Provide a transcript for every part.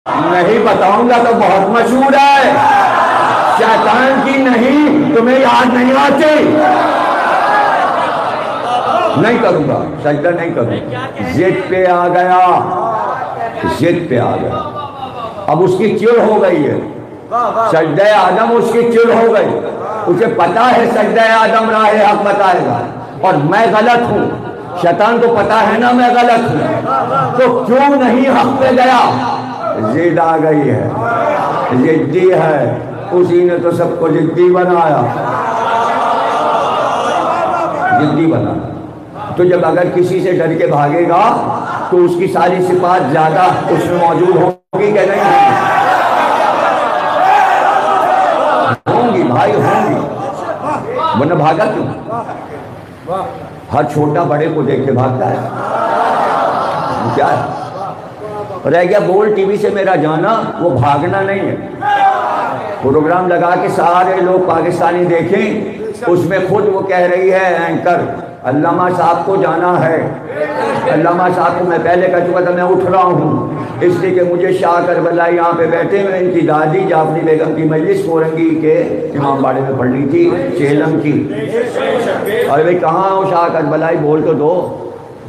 نہیں بتاؤں گا تو بہت مشہور ہے، شیطان کی نہیں تمہیں یاد نہیں آتی؟ نہیں کروں گا، سجدہ نہیں کروں گا، ضد پہ آ گیا، ضد پہ آ گیا، اب اس کی چڑ ہو گئی ہے، سجدہ آدم اس کی چڑ ہو گئی، اسے پتا ہے سجدہ آدم راہ حق بتائے گا اور میں غلط ہوں، شیطان کو پتا ہے نا میں غلط ہوں، تو کیوں نہیں حق پہ گیا؟ ضد آ گئی ہے، ضدی ہے، اسی نے تو سب کو ضدی بنایا، ضدی بنایا۔ تو جب اگر کسی سے ڈر کے بھاگے گا تو اس کی ساری صفات زیادہ اس میں موجود ہوگی کہ نہیں ہوں گی؟ بھائی ہوں گی، ورنہ بھاگا کیوں؟ ہر چھوٹا بڑے کو دیکھ کے بھاگتا ہے، کیا ہے؟ رہ گیا گول ٹی وی سے میرا جانا، وہ بھاگنا نہیں ہے، پروگرام لگا کے سارے لوگ پاکستانی دیکھیں، اس میں خود وہ کہہ رہی ہے اینکر علامہ صاحب کو جانا ہے، علامہ صاحب کو میں پہلے کہہ چکا تھا میں اٹھ رہا ہوں اس لیے کہ مجھے شاہ کربلا یہاں پہ بیٹھے ہوئے ان کی دادی جعفری بیگم کی مجلس کورنگی کے امام باڑے میں پڑھنی تھی چیلم کی، اور بھائی کہاں ہو شاہ کربلائی بول تو دو،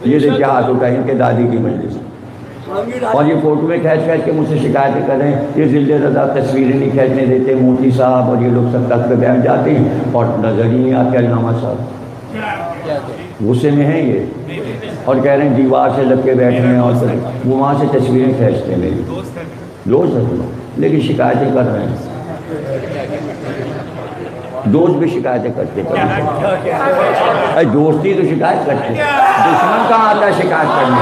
یہ دیکھیں ہاتھ اٹھا ان کے دادی کی مجلس، اور یہ فوٹو میں کھینچ کھینچ کے مجھ سے شکایتیں کر رہے ہیں، یہ ذل رضا تصویریں نہیں کھینچنے دیتے مفتی صاحب، اور یہ لوگ سب تک پہ بیٹھ جاتے ہیں اور نظر ہی نہیں آتے علامہ صاحب، غصے میں ہیں یہ، اور کہہ رہے ہیں دیوار سے لگ کے بیٹھے ہیں، اور وہ وہاں سے تصویریں کھینچتے ہیں میری دوست ہے، لیکن شکایتیں کر رہے ہیں، دوست بھی شکایتیں کرتے ہیں، دوستی تو شکایت کرتے ہیں، دشمن کہاں آتا ہے شکایت کرنے؟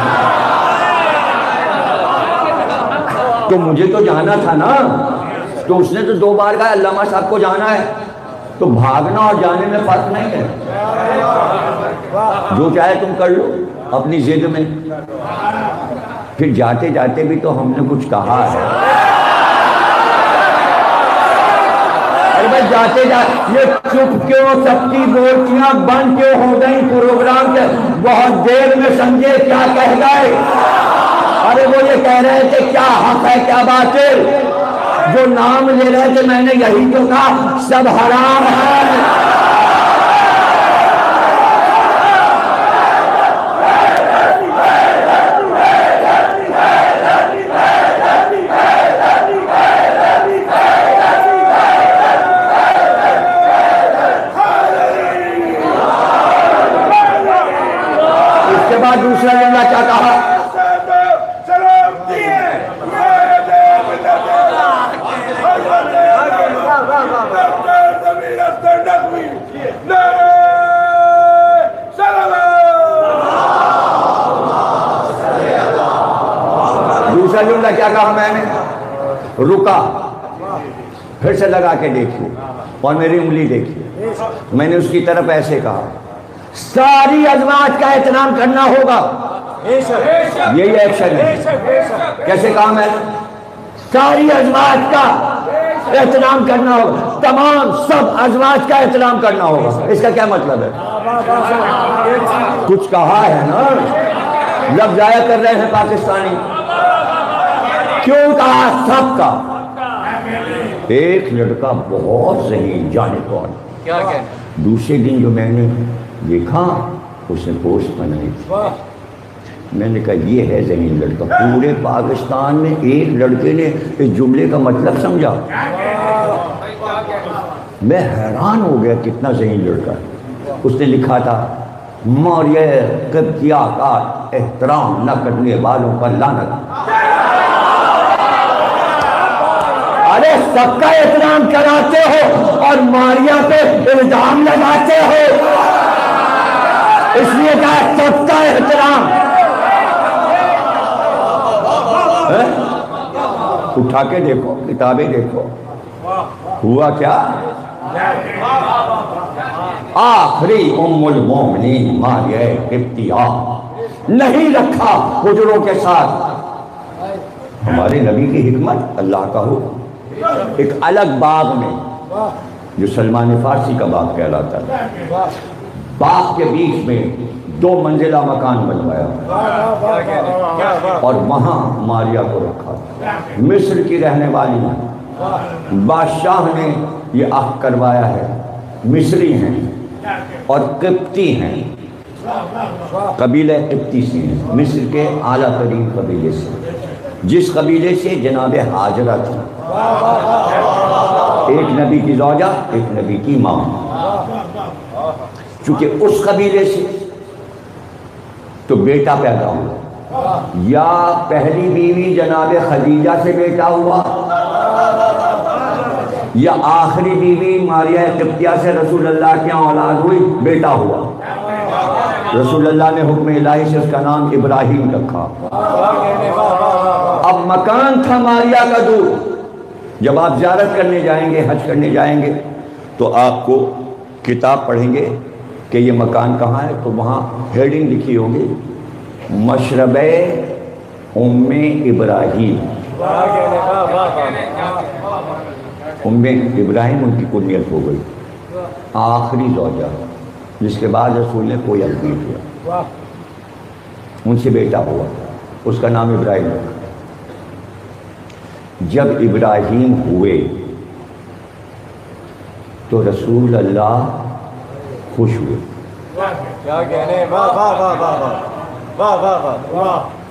تو مجھے تو جانا تھا نا، تو اس نے تو 2 بار کہا علامہ صاحب کو جانا ہے، تو بھاگنا اور جانے میں فرق نہیں ہے، جو چاہے تم کر لو اپنی ضد میں، پھر جاتے جاتے بھی تو ہم نے کچھ کہا ہے، ارے بھائی جاتے جاتے یہ چپ کیوں، سب کی بولتیاں بند کیوں ہو گئی پروگرام کے بہت دیر میں سمجھے کیا کہہ گئے؟ ارے وہ یہ کہہ رہے تھے کیا حق ہے کیا باطل، جو نام لے رہے تھے میں نے یہی تو کہا سب حرام ہے، اس کے بعد دوسرا جملہ کیا کہا؟ دوسرا جملہ کیا کہا میں نے؟ رکا، پھر سے لگا کے دیکھیے اور میری انگلی دیکھیے، میں نے اس کی طرف ایسے کہا ساری ازواج کا احترام کرنا ہوگا، یہی ایکشن ہے، کیسے کام ہے؟ ساری ازواج کا احترام کرنا ہوگا، تمام سب ازواج کا احترام کرنا ہوگا، اس کا کیا مطلب ہے؟ کچھ کہا ہے نا، لفظ ضائع کر رہے ہیں پاکستانی، کیوں کہا سب کا؟ ایک لڑکا بہت ذہین، جانے کون، دوسرے دن جو میں نے دیکھا اس نے پوسٹ بنائی، میں نے کہا یہ ہے ذہین لڑکا، پورے پاکستان میں ایک لڑکے نے اس جملے کا مطلب سمجھا، میں حیران ہو گیا کتنا ذہین لڑکا ہے۔ اس نے لکھا تھا موریہ قبطیہ کا احترام نہ کرنے والوں پر لعنت، ارے سب کا احترام کراتے ہو اور ماریا پہ الزام لگاتے ہو، اس لیے کہا سب کا احترام، اٹھا کے دیکھو کتابیں دیکھو، ہوا کیا؟ آخری ام المومنین ماریہ قبطیہ نہیں رکھا حجروں کے ساتھ، ہمارے نبی کی حکمت، اللہ کا حکم، ایک الگ باغ میں جو سلمان فارسی کا باغ کہلاتا ہے، باغ کے بیچ میں 2 منزلہ مکان بنوایا اور وہاں ماریہ کو رکھا. مصر کی رہنے والی بادشاہ نے یہ عہد کروایا ہے. مصری ہیں اور قبطی ہیں, قبیلہ قبطی سے ہیں, مصر کے اعلیٰ ترین قبیلے سے, جس قبیلے سے جناب ہاجرہ تھی, ایک نبی کی زوجہ, ایک نبی کی ماں. چونکہ اس قبیلے سے تو بیٹا پیدا ہوا, یا پہلی بیوی جناب خدیجہ سے بیٹا ہوا, یا آخری بیوی ماریہ قبطیہ سے رسول اللہ کی اولاد ہوئی, بیٹا ہوا. رسول اللہ نے حکم الہی سے اس کا نام ابراہیم رکھا. اب مکان تھا ماریہ کا دور. جب آپ زیارت کرنے جائیں گے, حج کرنے جائیں گے, تو آپ کو کتاب پڑھیں گے کہ یہ مکان کہاں ہے, تو وہاں ہیڈنگ لکھی ہوگی مشرب ام ابراہیم. ام ابراہیم ان کی کنیت ہو گئی, آخری زوجہ, جس کے بعد رسول نے کوئی عقد نہیں کیا. ان سے بیٹا ہوا, اس کا نام ابراہیم رکھا. جب ابراہیم ہوئے تو رسول اللہ خوش ہوئے.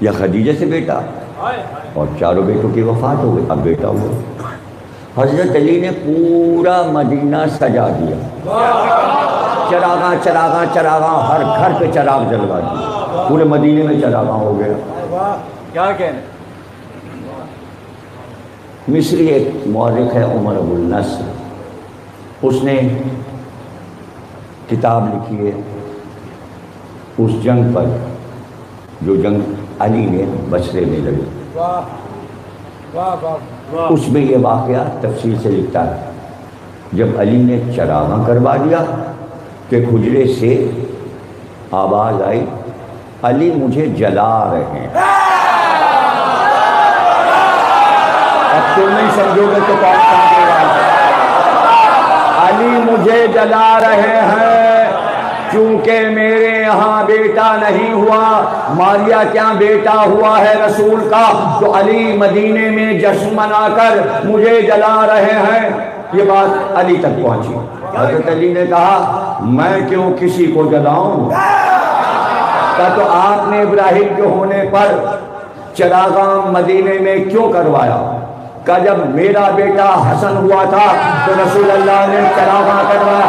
یا خدیجہ سے بیٹا, اور چاروں بیٹوں کی وفات ہو گئی, اب بیٹا ہوا. حضرت علی نے پورا مدینہ سجا دیا, چراغاں چراغاں چراغاں, ہر گھر پہ چراغ جلوا دیا, پورے مدینے میں چراغاں ہو گیا. کیا کہنے. مصری ایک مورخ ہے عمر ابو النصر, اس نے کتاب لکھی ہے اس جنگ پر جو جنگ علی نے بصرے میں لڑی. اس میں یہ واقعہ تفصیل سے لکھتا ہے. جب علی نے چراغاں کروا دیا کہ حجرے سے آواز آئی, علی مجھے جلا رہے ہیں. اب تم نہیں سمجھو گے تو کون سمجھے گا. علی مجھے جلا رہے ہیں چونکہ میرے یہاں بیٹا نہیں ہوا, ماریہ کیا بیٹا ہوا ہے رسول کا, تو علی مدینے میں جشن منا کر مجھے جلا رہے ہیں. یہ بات علی تک پہنچی. حضرت علی نے کہا میں کیوں کسی کو جلاؤں, تو آپ نے ابراہیم کے ہونے پر چراغاں مدینے میں کیوں کروایا؟ کہ جب میرا بیٹا حسن ہوا تھا تو رسول اللہ نے چراغاں کروایا.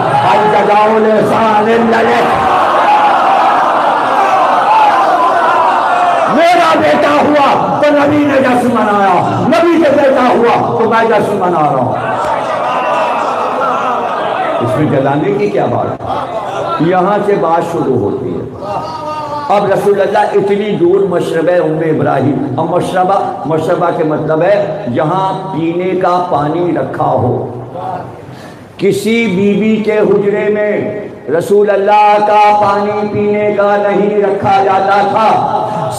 میرا بیٹا ہوا تو نبی نے جشن منایا, نبی کا بیٹا ہوا تو میں جشن منا رہا ہوں. اس میں جلانے کی کیا بات ہے؟ یہاں سے بات شروع ہوتی ہے. اب رسول اللہ اتنی دور مشرب ام ابراہیم. اب مشربہ کے مطلب ہے جہاں پینے کا پانی رکھا ہو. کسی بیوی کے حجرے میں رسول اللہ کا پانی پینے کا نہیں رکھا جاتا تھا,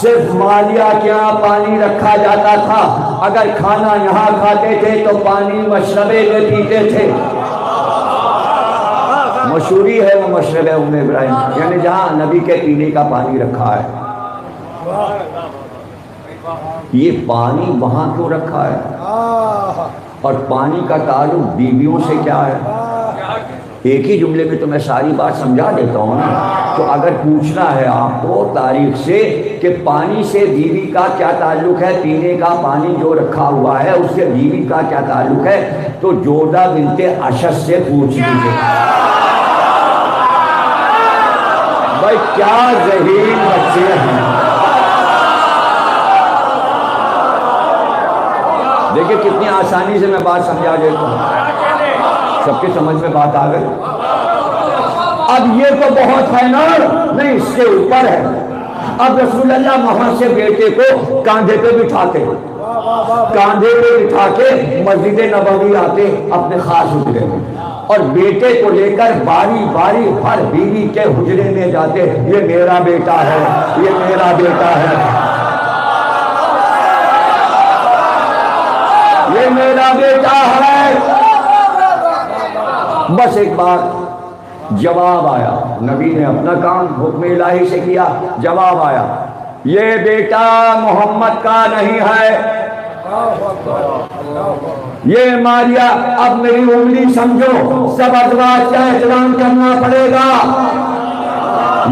صرف مالیہ کے یہاں پانی رکھا جاتا تھا. اگر کھانا یہاں کھاتے تھے تو پانی مشربے میں پیتے تھے. مشہوری ہے وہ مشرب ام ابراہیم, یعنی جہاں نبی کے پینے کا پانی رکھا ہے. یہ پانی وہاں کیوں رکھا ہے, اور پانی کا تعلق بیویوں سے کیا ہے؟ ایک ہی جملے میں تو میں ساری بات سمجھا دیتا ہوں نا. تو اگر پوچھنا ہے آپ کو تاریخ سے کہ پانی سے بیوی کا کیا تعلق ہے, پینے کا پانی جو رکھا ہوا ہے اس سے بیوی کا کیا تعلق ہے, تو جودہ بنت اشس سے پوچھ لیجیے. بھائی کیا ذہین بچے ہیں. دیکھیں کتنی آسانی سے میں بات سمجھا دیتا ہوں, سب کے سمجھ میں بات آ گئی. اب یہ تو بہت ہے نا, نہیں اس سے اوپر ہے. اب رسول اللہ وہاں سے بیٹے کو کاندھے پہ بٹھاتے, کاندھے پہ بٹھا کے مسجد نبوی آتے اپنے خاص حجرے میں, اور بیٹے کو لے کر باری باری ہر بیوی کے حجرے میں جاتے, یہ میرا بیٹا ہے, یہ میرا بیٹا ہے, یہ میرا بیٹا ہے. بس ایک بات جواب آیا، نبی نے اپنا کام حکم الہی سے کیا، جواب آیا یہ بیٹا محمد کا نہیں ہے، یہ ماریا اب میری انگلی سمجھو، سب ازواج کا احترام کرنا پڑے گا،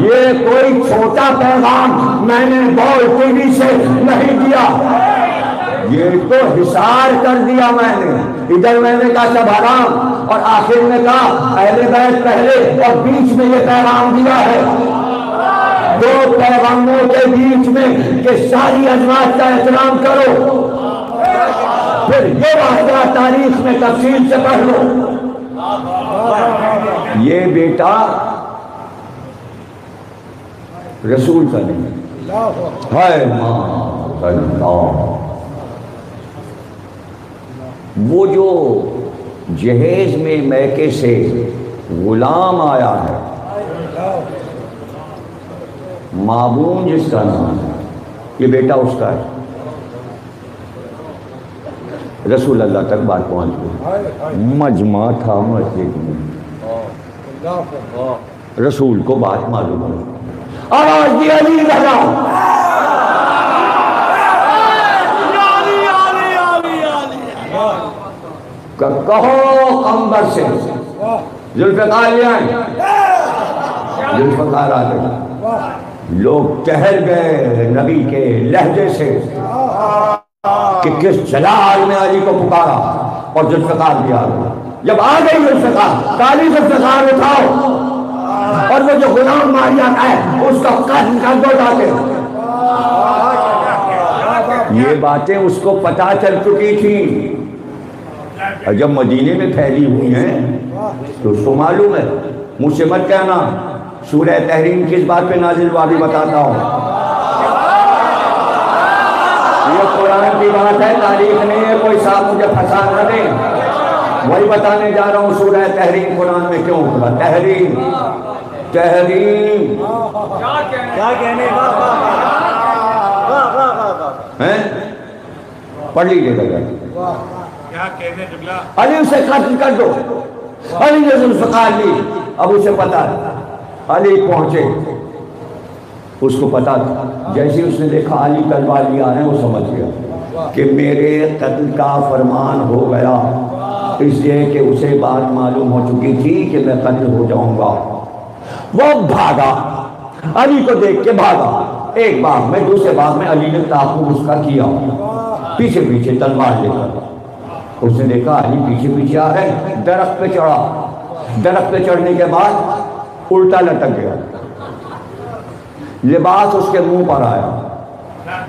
یہ کوئی چھوٹا پیغام میں نے بول ٹی وی سے نہیں دیا، یہ تو حصار کر دیا میں نے، ادھر میں نے کہا سب حرام اور آخر میں کہا اہل بیت پہلے اور بیچ میں یہ پیغام دیا ہے، دو پیغاموں کے بیچ میں کہ ساری ازواج کا احترام کرو، پھر یہ واقعہ تاریخ میں تفصیل سے پڑھ لو، یہ بیٹا رسول کا نہیں ہے، ماں اللہ، وہ جو جہیز میں میکے سے غلام آیا ہے، مابون جس کا نام ہے، یہ بیٹا اس کا ہے، رسول اللہ تک بات پہنچ گئی، مجمع تھا مسجد میں، رسول کو بات معلوم ہے، آواز دی علی لگا، کہو قمبر سے ذوالفقار لے آئیں، ذوالفقار آ گئے، لوگ ٹہر گئے نبی کے لہجے سے کہ کس جلال نے علی کو پکارا، اور ذوالفقار بھی آ گئے، جب آ گئی ذوالفقار، کالی ذوالفقار اٹھاؤ اور وہ جو غلام ماریا ہے اس کا قتل کر دو جا کے، یہ باتیں اس کو پتہ چل چکی تھی، اور جب مدینے میں پھیلی ہوئی ہیں تو اس کو معلوم ہے، مجھ سے مت کہنا سورہ تحریم کس بات پہ نازل ہوا، بھی بتاتا ہوں، یہ قرآن کی بات ہے، تاریخ نہیں ہے، کوئی صاحب مجھے پھنسا نہ دیں، وہی بتانے جا رہا ہوں سورہ تحریم قرآن میں کیوں ہوگا، تحریم تحریم کیا کہنے پڑھ لیجیے گا، کیا کہنے جملہ، علی اسے قتل کر دو، علی نے ذوالفقار لی، اب اسے پتا ہے، علی پہنچے، اس کو پتا تھا، جیسے اس نے دیکھا علی تلوار لے آ رہے ہیں وہ سمجھ گیا کہ میرے قتل کا فرمان ہو گیا، اس لیے کہ اسے بات معلوم ہو چکی تھی کہ میں قتل ہو جاؤں گا، وہ بھاگا، علی کو دیکھ کے بھاگا، ایک باغ میں دوسرے باغ میں علی نے تعاقب اس کا کیا، پیچھے پیچھے تلوار لے کر، اس نے دیکھا علی پیچھے پیچھے آ رہے ہیں، درخت پہ چڑھا، درخت پہ چڑھنے کے بعد الٹا لٹک گیا، لباس اس کے منہ پر آیا،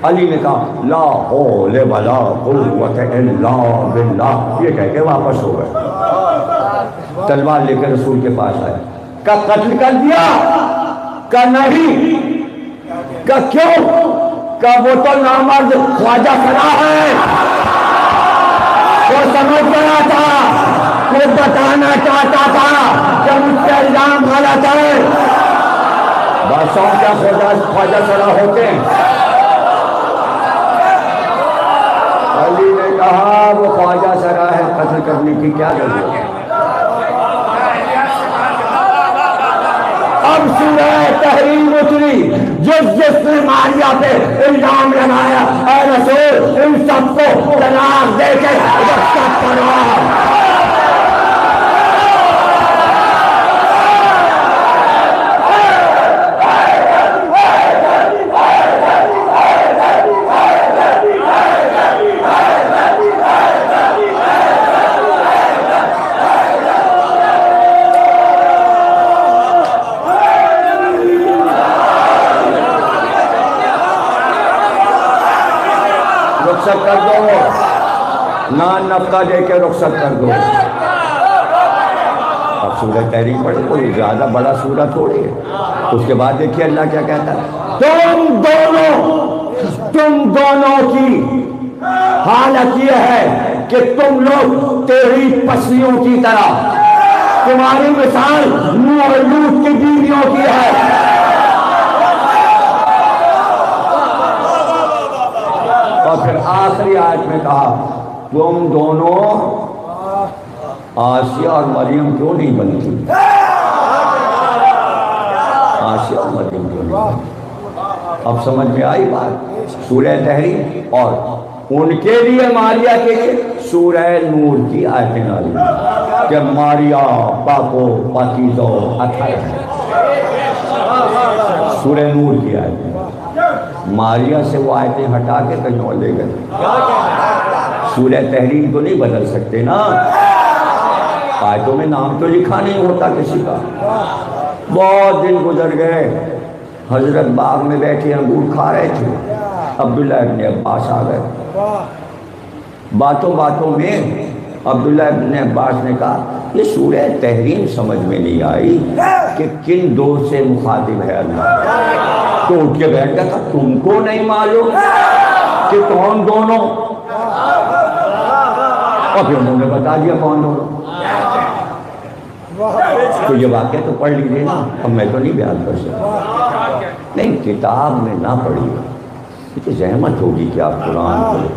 علی نے کہا لا حول ولا قوت الا باللہ، یہ کہہ کے واپس ہو گئے، تلوار لے کے رسول کے پاس آئے، کہ قتل کر دیا، کہ نہیں، کہ کیوں، کہ وہ تو نامرد خواجہ کھڑا ہے، وہ سمجھ گیا تھا، وہ بتانا چاہتا تھا کہ مجھ سے الزام غلط ہے، بادشاہوں کیا خواجہ سرا ہوتے ہیں، علی نے کہا وہ خواجہ سرا ہے، قتل کرنے کی کیا ضرورت ہے، اب سورہ تحریم اتری، جس نے ماریا پہ الزام لگایا، اے رسول ان سب کو طلاق دے کے رخصت کروا، رخصت کر دو، نان نفقہ دے کے رخصت کر دو، اب سورہ تحریم پڑھے، کوئی زیادہ بڑا سورہ تھوڑی ہے، اس کے بعد دیکھیے اللہ کیا کہتا ہے، تم دونوں کی حالت یہ ہے کہ تم لوگ تیری پسلیوں کی طرح، تمہاری مثال نوح اور لوط کی بیویوں کی ہے، اور پھر آخری آیت میں کہا تم دونوں آسیہ اور مریم کیوں نہیں بنتی، آسیہ مریم کیوں نہیں؟ اب سمجھ میں آئی بات؟ سورہ تحریم اور ان کے لیے ماریہ کے لیے سورہ نور کی آیتیں نازل ہوئی کہ ماریہ پاکو پاکیزو اطہر ہے، سورہ نور کی آیتیں، ماریہ سے وہ آیتیں ہٹا کے کہیں اور لے گئے۔ سورہ تحریم تو نہیں بدل سکتے نا، آیتوں میں نام تو لکھا نہیں ہوتا کسی کا۔ بہت دن گزر گئے، حضرت باغ میں بیٹھے انگور کھا رہے تھے، عبداللہ ابن عباس آ گئے۔ باتوں باتوں میں عبداللہ ابن عباس نے کہا یہ سورہ تحریم سمجھ میں نہیں آئی کہ کن دو سے مخاطب ہے اللہ؟ تو اٹھ کے بیٹھ گیا تھا، تم کو نہیں معلوم کہ کون دونوں؟ اور پھر انہوں نے بتا دیا کون دونوں۔ تو یہ واقعہ تو پڑھ لیجیے نا، اب میں تو نہیں بیان کر سکتا۔ نہیں، کتاب میں نہ پڑھیے، یہ زحمت ہوگی کہ آپ قرآن پڑھیں۔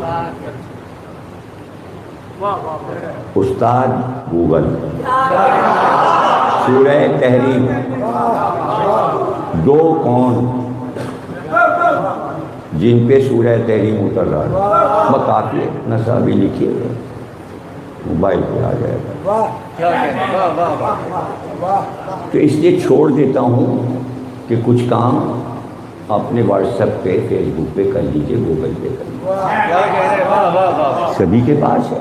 استاد گوگل سورہ تحریم دو کون جن پہ سورہ تحریم اتر رہا ہے، بس کافی ہے، نصابی لکھیے گا، موبائل پہ آ جائے گا۔ تو اس لیے چھوڑ دیتا ہوں کہ کچھ کام اپنے واٹس ایپ پہ فیس بک پہ کر لیجیے، گوگل پہ کر لیجیے، سبھی کے پاس ہے،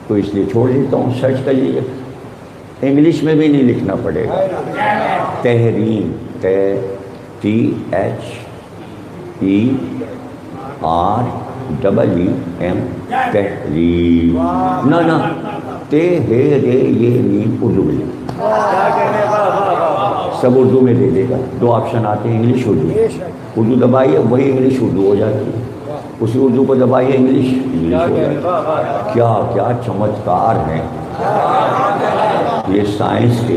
تو اس لیے چھوڑ دیتا ہوں، سرچ کر لیجیے۔ انگلش میں بھی نہیں لکھنا پڑے گا، تحریم THEREEM تحریم، نہ تے ہے رے یہ نیم اردو میں سب اردو میں دے دے گا، دو آپشن آتے ہیں، انگلش اردو دبائیے وہی انگلش اردو ہو جاتی ہے، اسی اردو کو دبائیے انگلش ہو جاتی ہے۔ کیا کیا چمتکار ہیں یہ سائنس کے،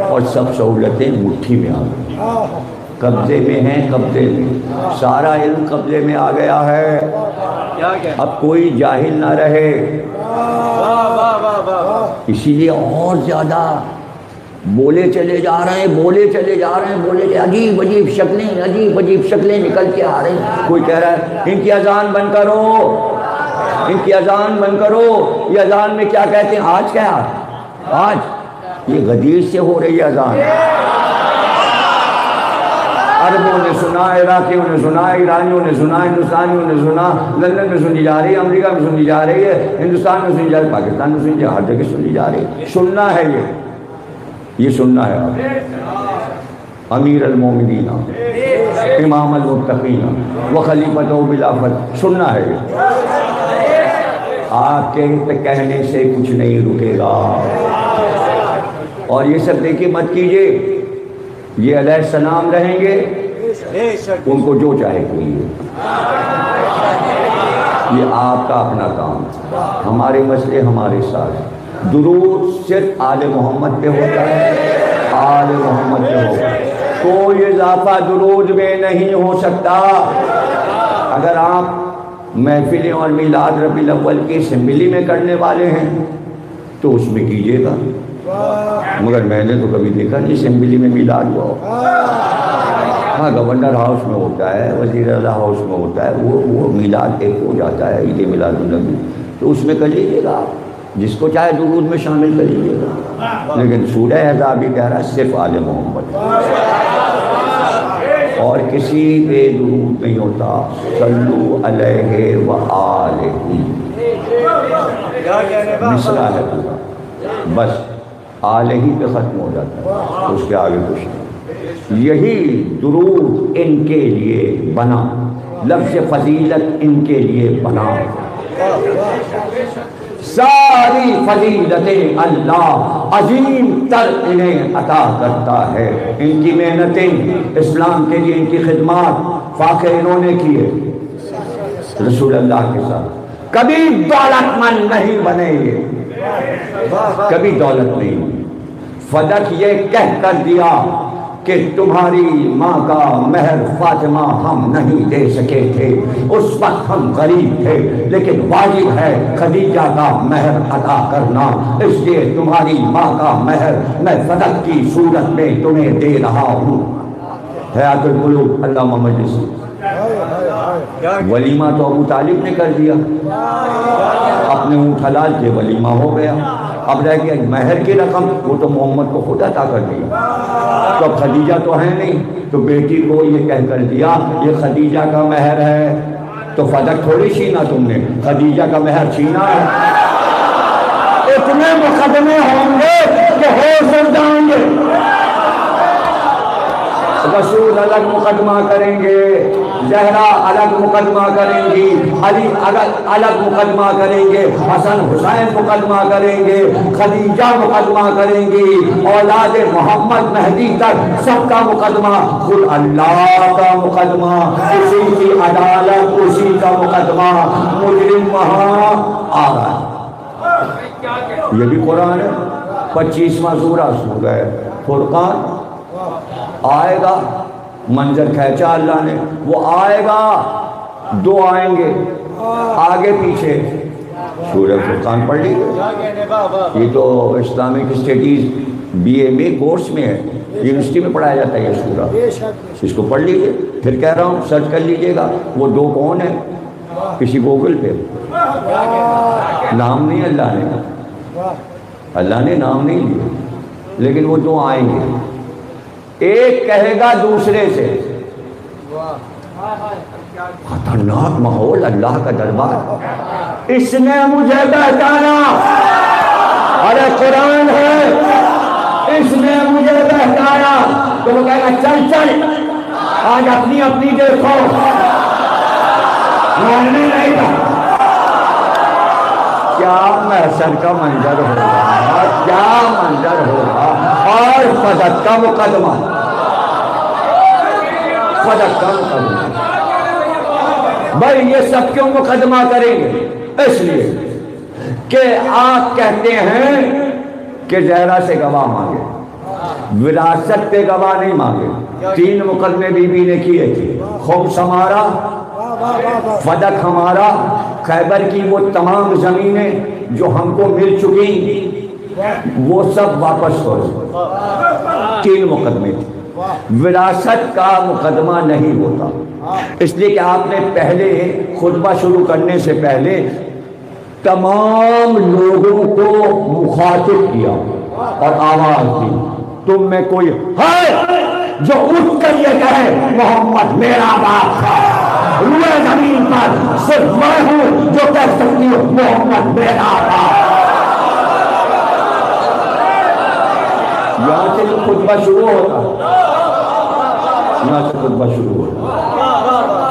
اور سب سہولتیں مٹھی میں آ گئی، قبضے میں ہیں، قبضے میں سارا علم قبضے میں آ گیا ہے، اب کوئی جاہل نہ رہے۔ اسی لیے اور زیادہ بولے چلے جا رہے ہیں، عجیب عجیب شکلیں نکل کے آ رہی ہیں۔ کوئی کہہ رہا ہے ان کی اذان بند کرو، یہ اذان میں کیا کہتے ہیں؟ آج یہ غدیر سے ہو رہی ہے اذان، عربوں نے سنا، عراقیوں نے سنا، ایرانیوں نے سنا، ہندوستانیوں نے سنا، لندن میں سنی جا رہی ہے، امریکہ میں سنی جا رہی ہے، ہندوستان میں سنی جا رہی ہے، پاکستان میں سنی جا رہی ہے، ہر جگہ سنی جا رہی ہے۔ سننا ہے، یہ سننا ہے آپ، امیر المومنین، امام المتقین وخلیفۃ بالخلافۃ، سننا ہے آپ کے کہنے سے کچھ نہیں رکے گا۔ اور یہ سب دیکھیے مت کیجئے، یہ علیہ السلام رہیں گے، ان کو جو چاہے کیجئے، یہ آپ کا اپنا کام، ہمارے مسئلے ہمارے ساتھ۔ درود صرف آل محمد پہ ہوتا ہے، آل محمد پہ ہوتا ہے، کوئی اضافہ درود میں نہیں ہو سکتا۔ اگر آپ محفلیں اور میلاد ربیع الاول کی اسمبلی میں کرنے والے ہیں تو اس میں کیجئے گا، مگر میں نے تو کبھی دیکھا نہیں اسمبلی میں میلاد ہوا۔ ہاں گورنر ہاؤس میں ہوتا ہے، وزیر اعلیٰ ہاؤس میں ہوتا ہے، وہ میلاد ایک ہو جاتا ہے، عید میلاد النبی، تو اس میں کر لیجیے گا، جس کو چاہے درود میں شامل کر لیجیے گا۔ لیکن سورہ احزاب کہہ رہا ہے صرف آل محمد، اور کسی پہ درود نہیں ہوتا، صلو علیہ وآلہ، مصرع ہے پورا، بس آلہ ہی پہ ختم ہو جاتا ہے، اس کے آگے کچھ نہیں۔ یہی درود ان کے لیے بنا، لفظ فضیلت ان کے لیے بنا، ساری فضیلتیں اللہ عظیم تر انہیں عطا کرتا ہے۔ ان کی محنتیں، اسلام کے لیے ان کی خدمات، فاخر انہوں نے کیے رسول اللہ کے ساتھ۔ کبھی دولت مند نہیں بنے، یہ کبھی دولت نہیں، فدق یہ کہہ کر دیا کہ تمہاری ماں کا مہر فاطمہ ہم نہیں دے سکے تھے، اس وقت ہم غریب تھے، لیکن واجب ہے خدیجہ کا مہر ادا کرنا، اس لیے تمہاری ماں کا مہر میں فدق کی صورت میں تمہیں دے رہا ہوں۔ حیات القلوب علامہ مجلسی۔ ولیمہ تو ابو طالب نے کر دیا، اپنے اونٹ حلال کے ولیمہ ہو گیا، اب رہ گیا مہر کی رقم، وہ تو محمد کو خود عطا کر دی۔ تو اب خدیجہ تو ہے نہیں، تو بیٹی کو یہ کہہ کر دیا یہ خدیجہ کا مہر ہے، تو فدق تھوڑی چھینا تم نے، خدیجہ کا مہر چھینا ہے۔ اتنے مقدمے ہوں گے کہ ہو سر جائیں گے، رسول الگ مقدمہ کریں گے، زہرا الگ مقدمہ کریں گی، علی الگ مقدمہ کریں گے، حسن حسین مقدمہ کریں گے، خدیجہ مقدمہ کریں گی، اولاد محمد مہدی تک سب کا مقدمہ، خود اللہ کا مقدمہ، اسی کی عدالت، اسی کا مقدمہ، مجرم وہاں آ رہا ہے۔ یہ بھی قرآن ہے، 25واں سورہ سورہ فرقان۔ آئے گا، منظر کھینچا اللہ نے، وہ آئے گا، دو آئیں گے آگے پیچھے۔ سورہ فرقان پڑھ لیجیے، یہ تو اسلامک اسٹڈیز BA میں کورس میں ہے، یونیورسٹی میں پڑھایا جاتا ہے یہ سورہ، اس کو پڑھ لیجیے۔ پھر کہہ رہا ہوں سرچ کر لیجیے گا، وہ دو کون ہیں کسی گوگل پہ، نام نہیں اللہ نے نام نہیں لیا، لیکن وہ دو آئیں گے، ایک کہے گا دوسرے سے، خطرناک ماحول، اللہ کا دربار، اس نے مجھے بہکایا، ارے قرآن ہے، اس نے مجھے بہکایا، تو وہ کہے گا چل چل آج اپنی اپنی دیکھو، ماننے نہیں تھا۔ کیا محشر کا منظر ہوگا، کیا منظر ہوگا، اور فدق کا مقدمہ، فدق کا مقدمہ۔ بھائی یہ سب کیوں مقدمہ کریں گے؟ اس لیے کہ آپ کہتے ہیں کہ زہرا سے گواہ مانگے، وراثت پہ گواہ نہیں مانگے۔ 3 مقدمے بی بی نے کیے تھے، خبز ہمارا، فدق ہمارا، خیبر کی وہ تمام زمینیں جو ہم کو مل چکی وہ سب واپس کرو۔ 3 مقدمے تھے، وراثت کا مقدمہ نہیں ہوتا، اس لیے کہ آپ نے پہلے خطبہ شروع کرنے سے پہلے تمام لوگوں کو مخاطب کیا اور آواز دی، تم میں کوئی ہے جو اٹھ کر یہ کہے محمد میرا باپ ہے؟ روئے زمین پر صرف میں ہوں جو کہہ سکتی ہوں محمد میرا باپ۔ یہاں سے خطبہ شروع ہوتا، یہاں سے خطبہ شروع ہوتا،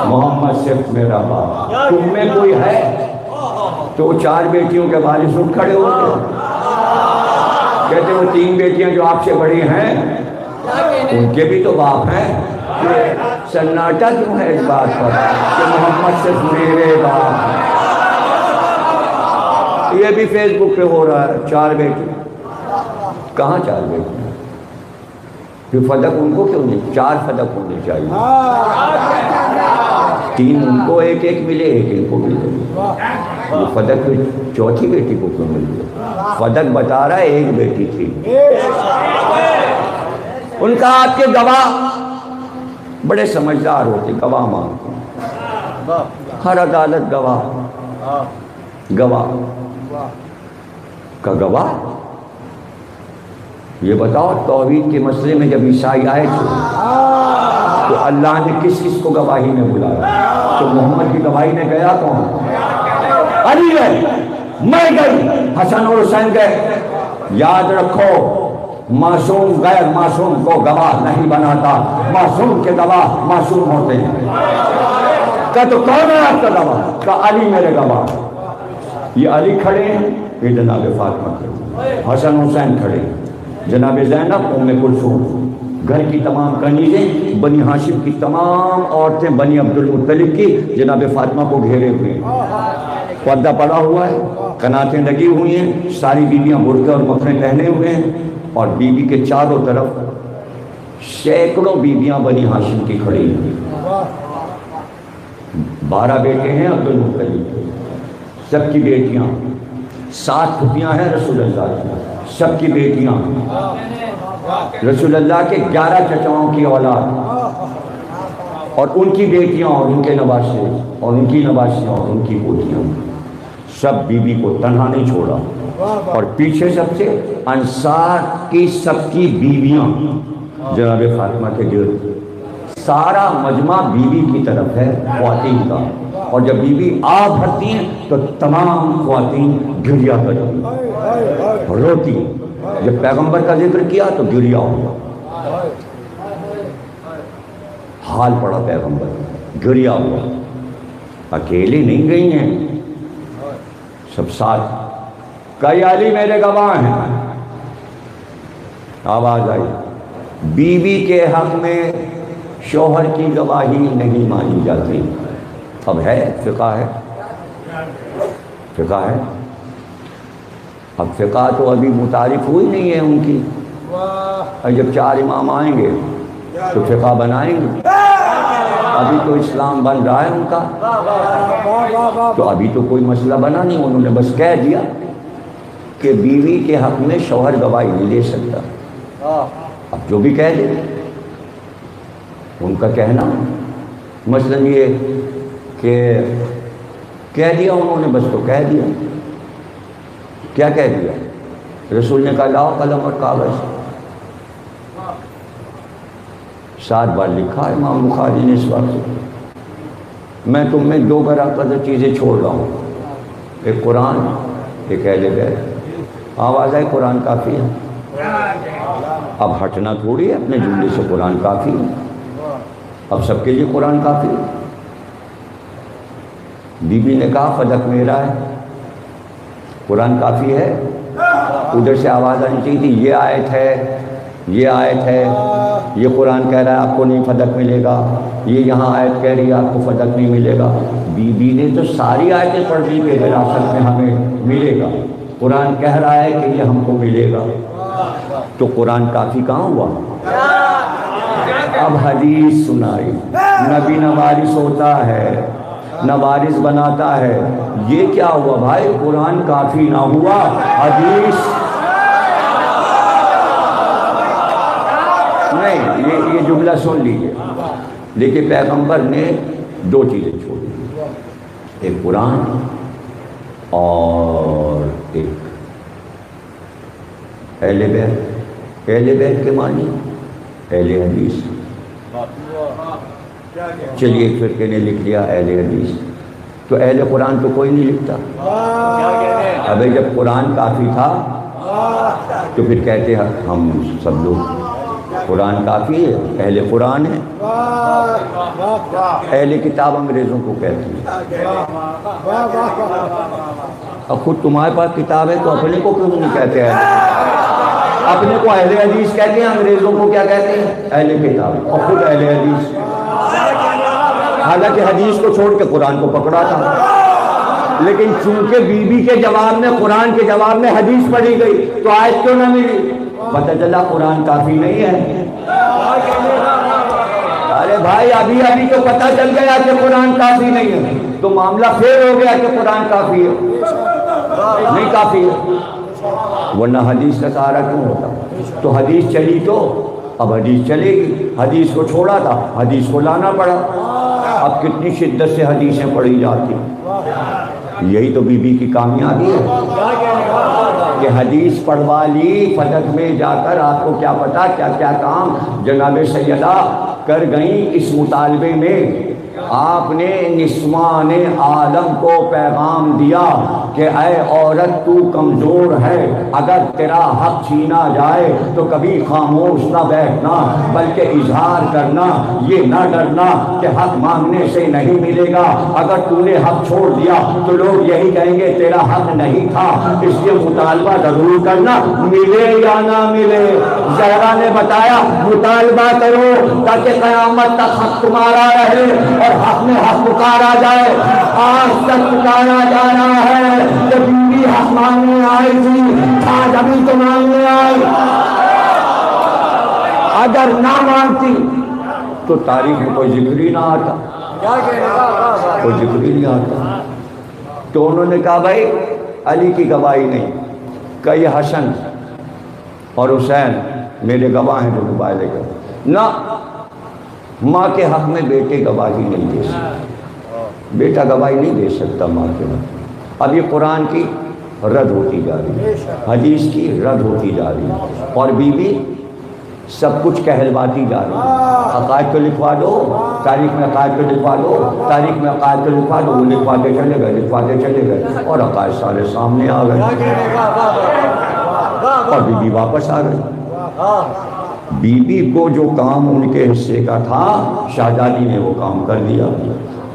محمد صرف میرا باپ، تم میں کوئی ہے؟ تو 4 بیٹیوں کے والد اٹھ کھڑے ہوتے، کہتے وہ 3 بیٹیاں جو آپ سے بڑی ہیں ان کے بھی تو باپ ہیں، سناٹا کیوں ہے اس بات پر کہ محمد صرف میرے باپ ہیں؟ یہ بھی فیس بک پہ ہو رہا ہے، 4 بیٹی، کہاں 4 بیٹی؟ پھر فدق ان کو کیوں نہیں؟ 4 فدق ہونے چاہیے، 3 ان کو ایک ملے، ایک ان کو ملے، وہ فدق پھر 4تھی بیٹی کو کیوں مل گیا؟ فدق بتا رہا ہے 1 بیٹی تھی۔ ان کا آپ کے گواہ بڑے سمجھدار ہوتے، گواہ مانگتے، ہر عدالت گواہ کا گواہ۔ یہ بتاؤ توحید کے مسئلے میں جب عیسائی آئے تھے تو اللہ نے کس کس کو گواہی میں بلایا؟ تو محمد کی گواہی میں گیا کون؟ علی گئے، میں گئی، حسن اور حسین گئے۔ یاد رکھو معصوم غیر معصوم کو گواہ نہیں بناتا، معصوم کے گواہ معصوم ہوتے ہیں۔ کہا تو کون ہے آپ کا گواہ؟ کہا علی میرے گواہ۔ یہ علی کھڑے ہیں، یہ جناب فاطمہ کھڑے، حسن حسین کھڑے، جناب زینب ام کلثوم، گھر کی تمام کنیزیں، بنی ہاشم کی تمام عورتیں بنی عبد المطلب کی جناب فاطمہ کو گھیرے ہوئے ہیں، پردہ پڑا ہوا ہے، قناتیں لگی ہوئی ہیں، ساری بیویاں برقع اور مفرے پہنے ہوئے ہیں، اور بی بی کے چاروں طرف سینکڑوں بیویاں بنی ہاشم کی کھڑی ہیں، 12 بیٹے ہیں عبد المطلب کے، سب کی بیٹیاں، 7 پھوپھیاں ہیں رسول اللہ کی، سب کی بیٹیاں، رسول اللہ کے 11 چچاؤں کی اولاد، اور ان کی بیٹیاں اور ان کے نواسے اور ان کی نواسیاں اور ان کی پوتیاں، سب بیوی کو تنہا نہیں چھوڑا۔ اور پیچھے سب سے انصار کی سب کی بیویاں جناب فاطمہ کے گرد، سارا مجمع بیوی کی طرف ہے خواتین کا، اور جب بیوی آ بھرتی ہیں تو تمام خواتین گریا کرتی ہیں، روتی ہیں۔ جب پیغمبر کا ذکر کیا تو گریا ہوا، حال پڑا پیغمبر، گریا ہوا۔ اکیلے نہیں گئی ہیں، سب ساتھ، کئی علی میرے گواہ ہیں۔ آواز آئی، بیوی کے حق میں شوہر کی گواہی نہیں مانی جاتی۔ اب ہے فقہ ہے، فقہ ہے، اب فقہ تو ابھی متعارف ہوئی نہیں ہے ان کی، اور جب 4 امام آئیں گے تو فقہ بنائیں گے۔ ابھی تو اسلام بن رہا ہے ان کا، تو ابھی تو کوئی مسئلہ بنا نہیں، انہوں نے بس کہہ دیا کہ بیوی کے حق میں شوہر گواہی نہیں دے سکتا۔ اب جو بھی کہہ دے ان کا کہنا، مثلا یہ کہ کہہ دیا انہوں نے، بس تو کہہ دیا۔ کیا کہہ دیا؟ رسول نے کہا لاؤ قلم اور کاغذ، 7 بار لکھا امام بخاری نے اس وقت۔ میں تم میں 2 برابر چیزیں چھوڑ رہا ہوں، ایک قرآن، ایک اہل بیت۔ آواز آئے قرآن کافی ہے، اب ہٹنا تھوڑی ہے اپنے جملے سے، قرآن کافی ہے، اب سب کے لیے قرآن کافی ہے۔ بی بی نے کہا فدق میرا ہے، قرآن کافی ہے۔ ادھر سے آواز آنی چاہیے تھی یہ آیت ہے، یہ آیت ہے، یہ قرآن کہہ رہا ہے آپ کو نہیں فدق ملے گا، یہ یہاں آیت کہہ رہی ہے آپ کو فدق نہیں ملے گا۔ بی بی نے تو ساری آیتیں پڑھ لی کہ وراثت میں ہمیں ملے گا، قرآن کہہ رہا ہے کہ یہ ہم کو ملے گا، تو قرآن کافی کہاں ہوا؟ اب حدیث سنائی، نبی نہ وارث ہوتا ہے نہ وارث بناتا ہے، یہ کیا ہوا بھائی؟ قرآن کافی نہ ہوا، حدیث نہیں۔ یہ جملہ سن لیجیے، لیکن پیغمبر نے 2 چیزیں چھوڑی، ایک قرآن اور ایک اہل بیت۔ اہل بیت کے معنی اہل حدیث۔ چلیے ایک فرقے نے لکھ لیا اہل حدیث، تو اہل قرآن تو کوئی نہیں لکھتا۔ ابھی جب قرآن کافی تھا تو پھر کہتے ہیں ہم سب لوگ قرآن کافی ہے، اہل قرآن ہے۔ اہل کتاب انگریزوں کو کہتے ہیں۔ اب خود تمہارے پاس کتاب ہے تو اپنے کو کیوں نہیں کہتے ہیں؟ اپنے کو اہل حدیث کہتے ہیں، انگریزوں کو کیا کہتے ہیں؟ اہل کتاب، اور خود اہل حدیث۔ حالانکہ حدیث کو چھوڑ کے قرآن کو پکڑا تھا، لیکن چونکہ بی بی کے جواب میں، قرآن کے جواب میں حدیث پڑھی گئی تو آیت کیوں نہ ملی؟ پتہ چلا قرآن کافی نہیں ہے۔ ارے بھائی ابھی تو پتہ چل گیا کہ قرآن کافی نہیں ہے، تو معاملہ پھر ہو گیا کہ قرآن کافی ہے، نہیں کافی ہے، ورنہ حدیث کا سہارا کیوں ہوتا؟ تو حدیث چلی تو اب حدیث چلے گی، حدیث کو چھوڑا تھا، حدیث کو لانا پڑا۔ اب کتنی شدت سے حدیثیں پڑھی جاتی، یہی تو بی بی کی کامیابی ہے کہ حدیث پڑھوا لی، فدق میں جا کر آپ کو کیا پتا کیا کیا کام جناب سیدہ کر گئیں اس مطالبے میں۔ آپ نے نسوان عالم کو پیغام دیا کہ اے عورت تو کمزور ہے، اگر تیرا حق چھینا جائے تو کبھی خاموش نہ بیٹھنا بلکہ اظہار کرنا، یہ نہ ڈرنا کہ حق مانگنے سے نہیں ملے گا، اگر تو نے حق چھوڑ دیا تو لوگ یہی کہیں گے تیرا حق نہیں تھا، اس لیے مطالبہ ضرور کرنا، ملے یا نہ ملے۔ زہرا نے بتایا مطالبہ کرو تاکہ قیامت تک حق تمہارا رہے اور حق میں حق پکارا جائے۔ آج تک پکارا جا رہا ہے کہ بیوی حق مانگنے آئی تھی، آج ابھی تو مانگنے آئی، اگر نہ مانتی تو تاریخ میں کوئی ذکر ہی نہ آتا، کوئی ذکر ہی نہیں آتا۔ تو انہوں نے کہا بھائی علی کی گواہی نہیں، کہ یہ حسن اور حسین میرے گواہ ہیں، جو مبالغہ کرو نہ، ماں کے حق میں بیٹے گواہی نہیں دے سکتا، بیٹا گواہی نہیں دے سکتا ماں کے حق۔ اب یہ قرآن کی رد ہوتی جا رہی ہے، حدیث کی رد ہوتی جا رہی ہے، اور بیوی سب کچھ کہلواتی جا رہی ہے۔ عقائد کو لکھوا دو، تاریخ میں عقائد کو لکھوا دو، تاریخ میں عقائد کو لکھوا دو، وہ لکھواتے چلے گئے، لکھواتے چلے گئے، اور عقائد سارے سامنے آ گئے، اور بیوی واپس آ گئی۔ بیوی کو جو کام ان کے حصے کا تھا شہزادی نے وہ کام کر دیا۔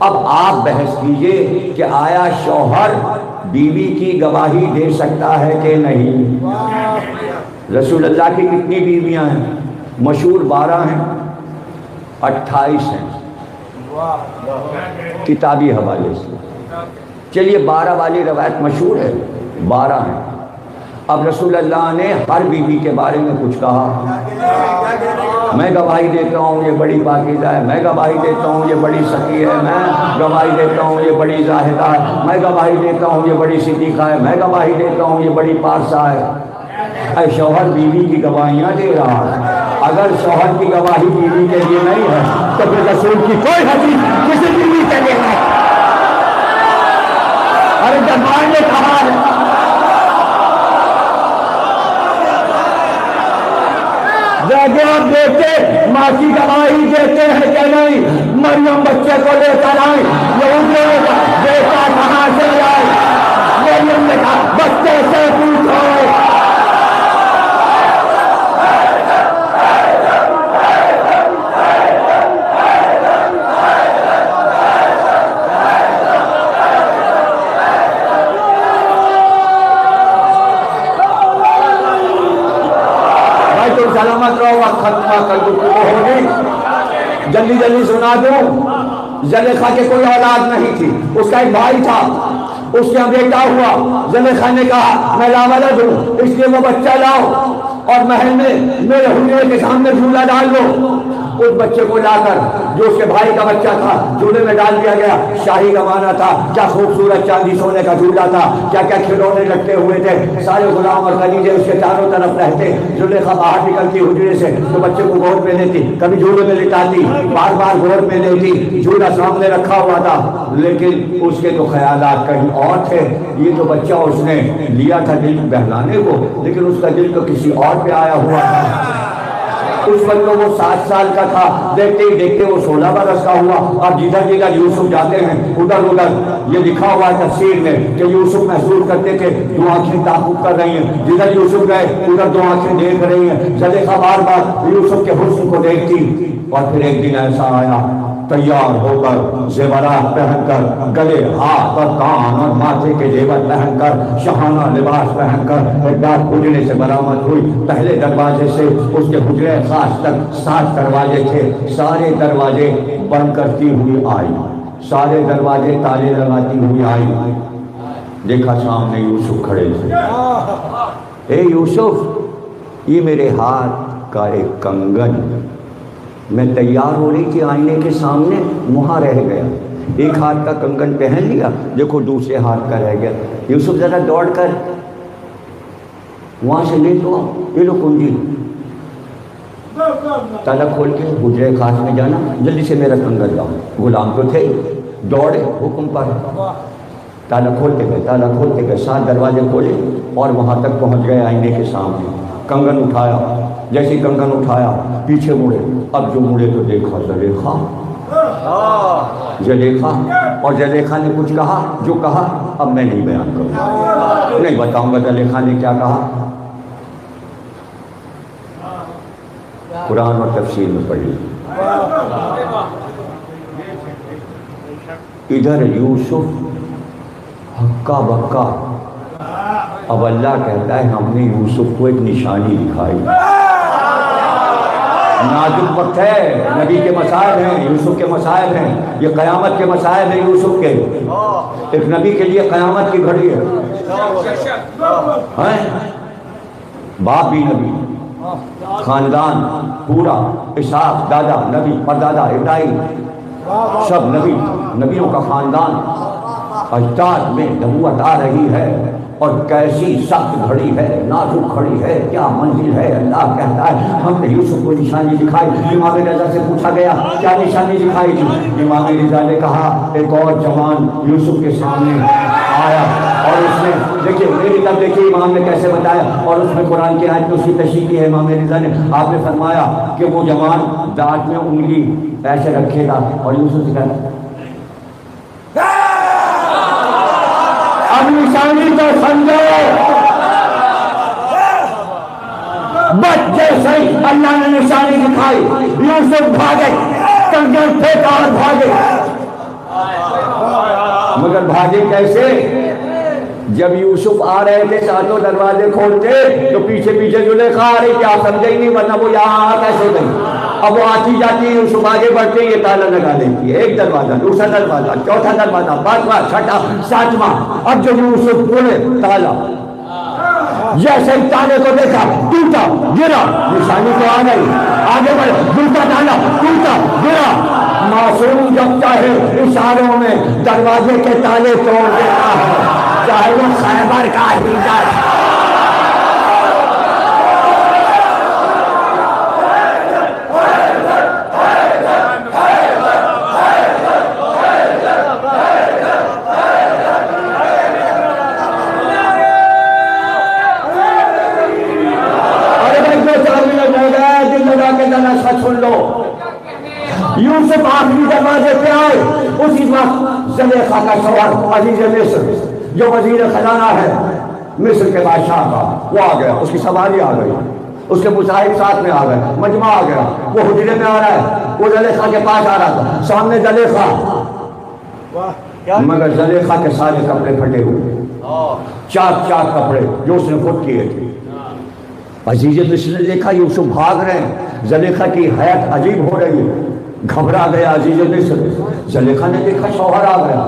اب آپ بحث کیجئے کہ آیا شوہر بیوی کی گواہی دے سکتا ہے کہ نہیں؟ رسول اللہ کی کتنی بیویاں ہیں؟ مشہور 12 ہیں، 28 ہیں کتابی حوالے سے۔ چلیے 12 والی روایت مشہور ہے، 12 ہیں۔ اب رسول اللہ نے ہر بیوی کے بارے میں کچھ کہا، میں گواہی دیتا ہوں یہ بڑی پاکیزہ ہے، میں گواہی دیتا ہوں یہ بڑی سخی ہے، میں گواہی دیتا ہوں یہ بڑی زاہدہ ہے، میں گواہی دیتا ہوں یہ بڑی صدیقہ ہے، میں گواہی دیتا ہوں یہ بڑی پارسا ہے۔ اے شوہر بیوی کی گواہیاں دے رہا ہے، اگر شوہر کی گواہی بیوی کے لیے نہیں ہے تو پھر رسول کی کوئی حدیث کسی بیوی کے لیے نہیں۔ ارے جب نے کہا ہے جب بیٹے ماں کی گواہی دیتے ہیں کہ نہیں؟ مریم بچے کو لے کر آئی، بیٹا کہاں سے آئے؟ مریم نے کہا بچے سے پوچھو۔ سلامت رہو، ختمہ کر گفتگو ہوگی، جلدی جلدی سنا دوں۔ زلیخا کے کوئی اولاد نہیں تھی، اس کا ایک بھائی تھا، اس کے بیٹا ہوا۔ زلیخا نے کہا میں لاولد ہوں، اس لیے وہ بچہ لاؤ اور محل میں میرے حجرے کے سامنے جھولا ڈال دو۔ اس بچے کو لا کر جو اس کے بھائی کا بچہ تھا جھولے میں ڈال دیا گیا۔ شاہی زمانہ تھا، کیا خوبصورت چاندی سونے کا جھولا تھا، کیا کیا کھلونے لٹکے ہوئے تھے، سارے غلام اور خدیجے اس کے چاروں طرف رہتے۔ زلیخا باہر نکلتی حجرے سے تو بچے کو گود میں لیتی، کبھی جھولے میں لٹاتی، بار بار گود میں لیتی، جھولا سامنے رکھا ہوا تھا، لیکن اس کے تو خیالات کہیں اور تھے۔ یہ تو بچہ اس نے لیا تھا دل بہلانے کو، لیکن اس کا دل تو کسی اور پہ آیا ہوا تھا۔ اس وقت وہ 7 سال کا تھا، دیکھتے ہی دیکھتے وہ 16 برس کا ہوا۔ اب جدھر جدھر یوسف جاتے ہیں ادھر ادھر یہ لکھا ہوا ہے تفسیر میں کہ یوسف محسوس کرتے تھے 2 آنکھیں تعاقب کر رہی ہیں، جدھر یوسف گئے ادھر 2 آنکھیں دیکھ رہی ہیں۔ زلیخا بار بار یوسف کے حسن کو دیکھتی، اور پھر ایک دن ایسا آیا تیار ہو کر زیورات پہن کر، گلے ہاتھ اور کان اور ماتھے کے زیور پہن کر، شاہانہ لباس پہن کر ایک بار حجرے سے برآمد ہوئی۔ پہلے دروازے سے اس کے حجرے خاص تک 7 دروازے تھے، سارے دروازے بند کرتی ہوئی آئی، سارے دروازے تالے لگاتی ہوئی آئی۔ دیکھا سامنے یوسف کھڑے تھے۔ اے یوسف، یہ میرے ہاتھ کا ایک کنگن، میں تیار ہو رہی تھی آئینے کے سامنے، وہاں رہ گیا، ایک ہاتھ کا کنگن پہن لیا، دیکھو دوسرے ہاتھ کا رہ گیا۔ یوسف ذرا دوڑ کر وہاں سے لے تو یہ لو کنجی، تالا کھول کے حجرے خاص میں جانا، جلدی سے میرا کنگن لاؤ۔ غلام تو تھے، دوڑے حکم پر، تالا کھولتے گئے، تالا کھولتے گئے، 7 دروازے کھولے اور وہاں تک پہنچ گئے آئینے کے سامنے۔ کنگن اٹھایا، جیسے کنگن اٹھایا پیچھے مڑے، اب جو مڑے تو دیکھا زلیخا، زلیخا، اور زلیخا نے کچھ کہا، جو کہا اب میں نہیں بیان کروں، نہیں بتاؤں گا زلیخا نے کیا کہا، قرآن اور تفسیر میں پڑھی۔ ادھر یوسف ہکا بکا، اب اللہ کہتا ہے ہم نے یوسف کو ایک نشانی دکھائی۔ نازک وقت ہے، نبی کے مصائب ہیں، یوسف کے مصائب ہیں، یہ قیامت کے مصائب ہیں یوسف کے۔ ایک نبی کے لیے قیامت کی گھڑی ہے، باپ بھی نبی، خاندان پورا، اسحاق دادا نبی، پردادا ابراہیم، سب نبی، نبیوں کا خاندان، اجداد میں نبوت آ رہی ہے، اور کیسی سخت گھڑی ہے، نازک گھڑی ہے، کیا منزل ہے۔ اللہ کہتا ہے ہم نے یوسف کو نشانی دکھائی۔ امام رضا سے پوچھا گیا کیا نشانی دکھائی تھی؟ امام رضا نے کہا ایک اور جوان یوسف کے سامنے آیا، اور اس نے دیکھیے میری طرف دیکھیے امام نے کیسے بتایا، اور اس میں قرآن کی آیت میں اس کی تشریح کی ہے امام رضا نے۔ آپ نے فرمایا کہ وہ جوان دانت میں انگلی ایسے رکھے گا اور یوسف سے کہا اب نشانی تو سمجھو۔ بس جیسے ہی اللہ نے نشانی دکھائی یوسف بھاگے، کنگن پھینکا اور بھاگے۔ مگر بھاگے کیسے؟ جب یوسف آ رہے تھے ساتھوں دروازے کھولتے تو پیچھے پیچھے زلیخا آ رہی تھی، آپ سمجھے ہی نہیں، ورنہ وہ یہاں کیسے گئی؟ اب وہ آتی جاتی ہے، یوسف آگے بڑھتے یہ تالا لگا دیتی ہے، ایک دروازہ، دوسرا دروازہ، چوتھا دروازہ، پانچواں، چھٹا، ساتواں۔ اب جب یوسف کھولے تالا، جیسے ہی تالے کو دیکھا ٹوٹا گرا، نشانی تو آ گئی، آگے بڑھے، دوسرا تالا ٹوٹا گرا۔ معصوم جب چاہے اشاروں میں دروازے کے تالے توڑ دیتا ہے، چاہے وہ خیبر کا ہی جائے۔ سن لو، یوسف آخری دروازے پہ آئے، اسی وقت زلیخا کا شوہر عزیز مصر جو وزیر خزانہ ہے مصر کے بادشاہ کا، وہ آ گیا، اس کی سواری آ گئی، اس کے مصاحب ساتھ میں آ گئے، مجمع آ گیا، وہ حجرے میں آ رہا ہے، وہ زلیخا کے پاس آ رہا تھا، سامنے زلیخا، مگر زلیخا کے سارے کپڑے پھٹے ہوئے، چاک چاک کپڑے جو اس نے خود کیے تھے۔ عزیز مصر نے دیکھا یوسف بھاگ رہے ہیں، زلیخا کی حیات عجیب ہو رہی ہے، گھبرا گیا عزیز مصر۔ زلیخا نے دیکھا شوہر آ گیا۔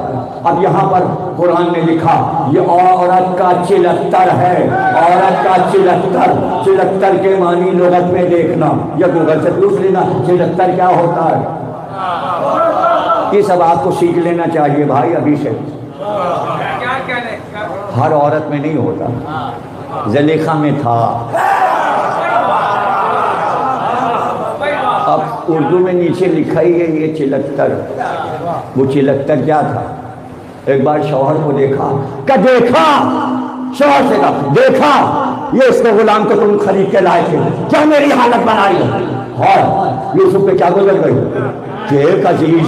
اب یہاں پر قرآن نے لکھا یہ عورت کا چلکتر ہے، عورت کا چلکتر، چلکتر کے معنی لغت میں دیکھنا یا گوگل سے پوچھ لینا چلکتر کیا ہوتا ہے۔ یہ سب آپ کو سیکھ لینا چاہیے بھائی ابھی سے، ہر عورت میں نہیں ہوتا، زلیخا میں تھا۔ اب اردو میں نیچے لکھا ہی ہے یہ چلکتر، وہ چلکتر کیا تھا؟ ایک بار شوہر کو دیکھا کہ دیکھا، شوہر سے کہا دیکھا یہ اس کے غلام کو تم خرید کے لائے تھے، کیا میری حالت بنائی ہے؟ اور یوسف پہ کیا گزر گئی کہ ایک عزیز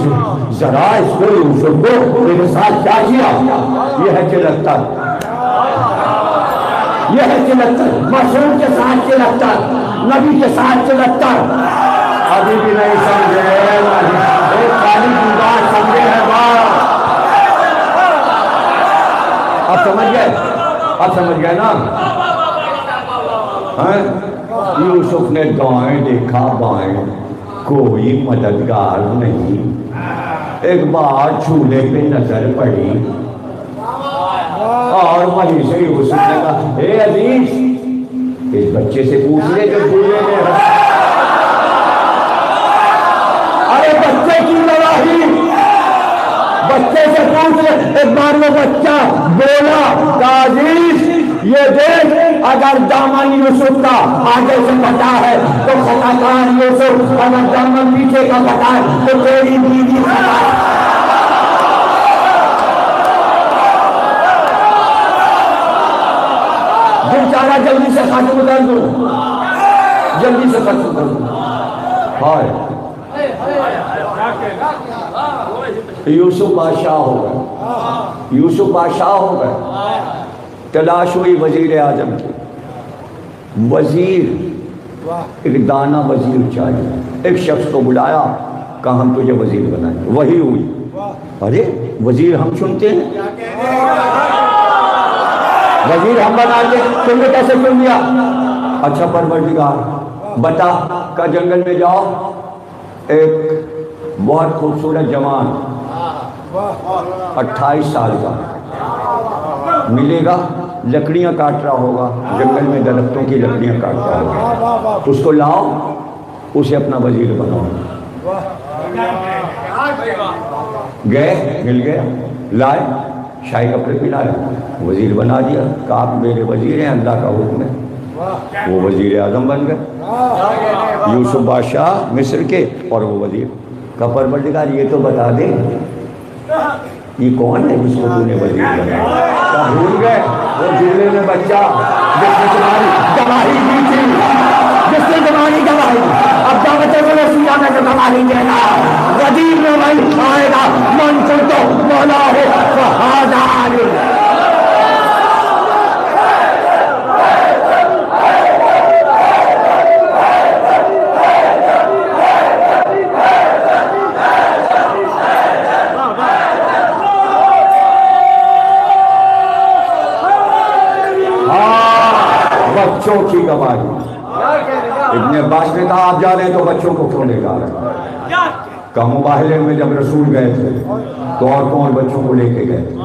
ذرا اس کو یوسف کو میرے ساتھ کیا کیا؟ یہ ہے چلکتر، یہ ہے چلکتر، معصوم کے ساتھ چلکتر، نبی کے ساتھ چلکتر۔ ابھی بھی نہیں سمجھے، ایک خالی کی بات سمجھے ہے بات۔ اب سمجھ گئے، اب سمجھ گئے نا؟ یوسف نے دائیں دیکھا بائیں، کوئی مددگار نہیں۔ ایک بار جھولے پہ نظر پڑی اور وہیں سے یوسف نے کہا اے عزیز اس بچے سے پوچھ لے جو جھولے میں، بچے کی گواہی، بچے سے پوچھ لے۔ ایک بار وہ بچہ بولا کہ عزیز یہ دیکھ اگر دامن یوسف کا آگے سے پھٹا ہے تو خطا کار یوسف، اگر دامن پیچھے کا پھٹا ہے تو تیری بیوی خطا ہے۔ بیچارہ جلدی سے ختم کر دوں، جلدی سے ختم کر دوں۔ ہائے یوسف بادشاہ ہو گئے، یوسف بادشاہ ہو گئے۔ تلاش ہوئی وزیر اعظم کی، وزیر ایک دانا وزیر چاہیے، ایک شخص کو بلایا کہا ہم تجھے وزیر بنائیں، وہی ہوئی۔ ارے وزیر ہم چنتے ہیں، وزیر ہم بناتے ہیں، تم نے کیسے چن لیا؟ اچھا پروردگار بتا کہ جنگل میں جاؤ، ایک بہت خوبصورت جوان 28 سال کا ملے گا، لکڑیاں کاٹ رہا ہوگا، جنگل میں درختوں کی لکڑیاں کاٹ رہا ہوگا، اس کو لاؤ، اسے اپنا وزیر بناؤ۔ گئے، مل گیا، لائے، شاہی کپڑے پہنائے، وزیر بنا دیا، کہا آپ میرے وزیر ہیں، اللہ کا حکم ہے، وہ وزیر اعظم بن گئے، یوسف بادشاہ مصر کے، اور وہ وزیر کا پروردگار یہ تو بتا دے یہ کون ہے جس کو تو نے وزیر بنایا؟ بھول گئے وہ جملے میں بچہ جس نے تمہاری گواہی دی تھی، جس نے تمہاری گواہی، اب دعوت رسول میں جو گواہی دینا وزیر میں وہی آئے گا، منصور تو مولا ہے فہادار۔ بچوں کی گواہی، ابن عباس نے کہا آپ جا رہے ہیں تو بچوں کو کیوں لے جا رہے ہیں؟ کہ مباہلے میں جب رسول گئے تھے تو عورتوں اور بچوں کو لے کے گئے تھے،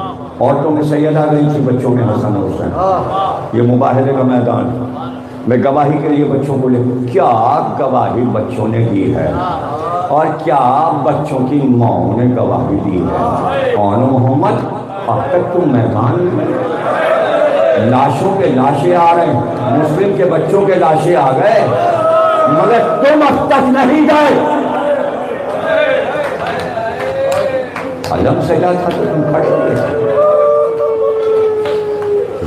عورتوں میں سیدہ گئی تھی، بچوں میں حسن اور حسین، یہ مباہلے کا میدان ہے، میں گواہی کے لیے بچوں کو لے، کیا گواہی بچوں نے دی ہے اور کیا بچوں کی ماں نے گواہی دی ہے؟ کون محمد اب تک تم میدان میں، لاشوں کے لاشیں آ رہے ہیں، مسلم کے بچوں کے لاشیں آ گئے، مگر تم اب تک نہیں گئے، علم سجا تھا تو تم کھڑے ہوئے۔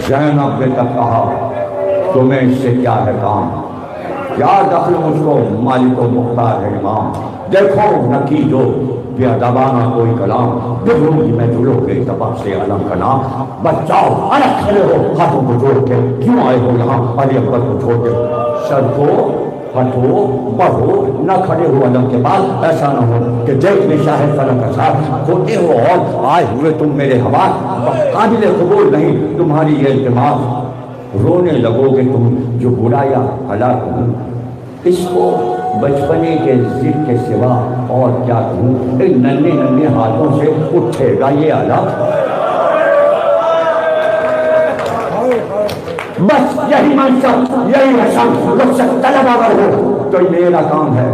زینب نے تک کہا تمہیں اس سے کیا ہے کام، کیا دخل مجھ کو مالک و مختار ہے امام، دیکھو نکی دو بے ادبانہ کوئی کلام، بگروں گی میں جلو کے اتفاق سے علم کا نام، بچاؤ الگ کھڑے ہو ہاتھوں کو جوڑ کے، کیوں آئے ہو یہاں علی اکبر کو چھوڑ کے، سر کو ہٹو بڑھو نہ کھڑے ہو علم کے بعد، ایسا نہ ہو کہ دیکھ میں شاہد فلک کا ساتھ کھوٹے ہو اور آئے ہوئے تم میرے ہوا، قابل قبول نہیں تمہاری یہ التماس، رونے لگو گے تم جو برایا ہلاک ہوں، اس کو بچپنے کے ضد کے سوا اور کیا کہوں، ان ننھے ننھے ہاتھوں سے اٹھے گا یہ آلہ، بس یہی منصب یہی رسم رخصت طلب اگر ہو تو میرا کام ہے۔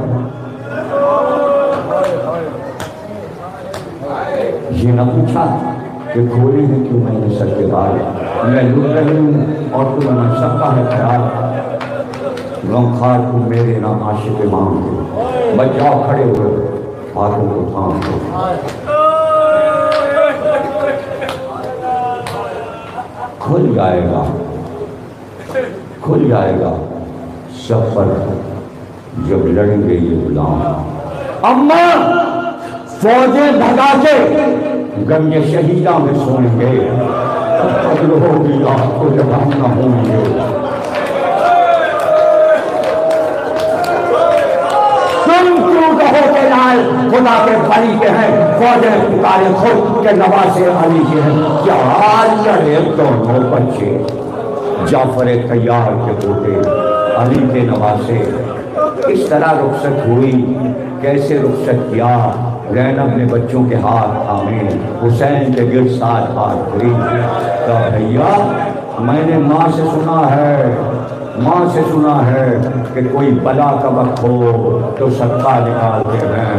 یہ نہ پوچھا کہ کھولے ہیں کیوں میں نے سر کے بال، میں لٹ رہی ہوں اور تمہیں منصب کا ہے خیال، غمخوار تم میرے نام عاشق امام کے، بچاؤ کھڑے ہوئے ہاتھوں کو تھام دو، کھل جائے گا کھل جائے گا سفر جب لڑیں گے یہ غلام، اماں فوجیں بھگا کے غم شہیدہ میں سوئیں گے، قدر ہوگی آپ کو جب ہم نہ ہوں گے، تم کیوں کہو کہ لائے خدا کے بلی کے ہیں، فوجیں پکارے خود کے نواسے علی کے ہیں، کیا لڑے دونوں بچے، جعفر طیار کے پوتے علی کے نواسے، اس طرح رخصت ہوئی، کیسے رخصت کیا، زینب نے بچوں کے ہاتھ تھامے، حسین کے گرد ساتھ ہاتھ دھری، کہا بھیا میں نے ماں سے سنا ہے کہ کوئی بلا کا وقت ہو تو صدقہ نکالتے ہیں،